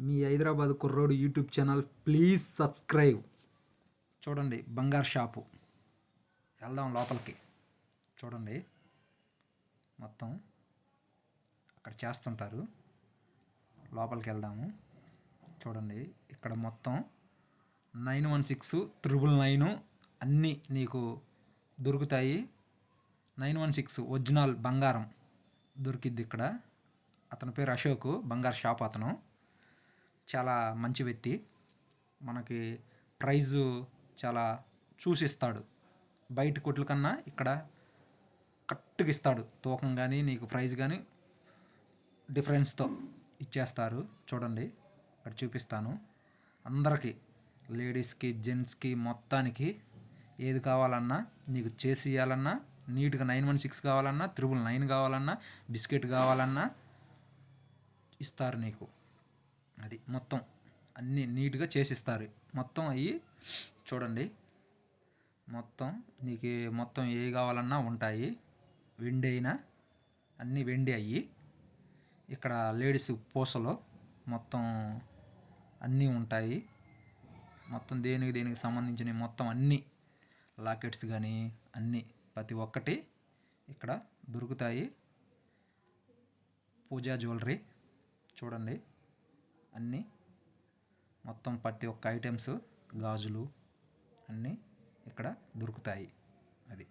మీ హైదరాబాద్ కుర్రోడు YouTube channel please subscribe. చూడండి బంగారు షాపు. వెళ్దాం లోపలికి. చూడండి మొత్తం అక్కడ చేస్తుంటారు. లోపలికి వెళ్దాము. చూడండి ఇక్కడ మొత్తం 916 999 అన్నీ నీకు దొరుకుతాయి. 916 ఒరిజినల్ బంగారం దొరికిద్ది ఇక్కడ. అతని పేరు అశోక్, బంగారు షాప్ అతను. చాలా మంచి వ్యక్తి. మనకి ప్రైజు చాలా చూసిస్తాడు. బయట కొట్ల కన్నా ఇక్కడ కరెక్ట్గా ఇస్తాడు. తూకం కానీ నీకు ప్రైజ్ కానీ డిఫరెన్స్తో ఇచ్చేస్తారు. చూడండి ఇక్కడ చూపిస్తాను. అందరికీ లేడీస్కి, జెంట్స్కి, మొత్తానికి ఏది కావాలన్నా నీకు చేసి ఇవ్వాలన్నా, నీట్గా 916 కావాలన్నా, 999 కావాలన్నా, బిస్కెట్ కావాలన్నా ఇస్తారు నీకు. అది మొత్తం అన్నీ నీట్గా చేసిస్తారు. మొత్తం అవి చూడండి. మొత్తం నీకు మొత్తం ఏ కావాలన్నా ఉంటాయి. వెండి అయినా అన్నీ వెండి అయ్యి. ఇక్కడ లేడీస్ పూసలు మొత్తం అన్నీ ఉంటాయి. మొత్తం దేనికి సంబంధించిన మొత్తం అన్నీ లాకెట్స్ కానీ అన్నీ ప్రతి ఒక్కటి ఇక్కడ దొరుకుతాయి. పూజా జ్యువెలరీ చూడండి. అన్నీ మొత్తం ప్రతి ఒక్క ఐటమ్స్, గాజులు అన్నీ ఇక్కడ దొరుకుతాయి. అది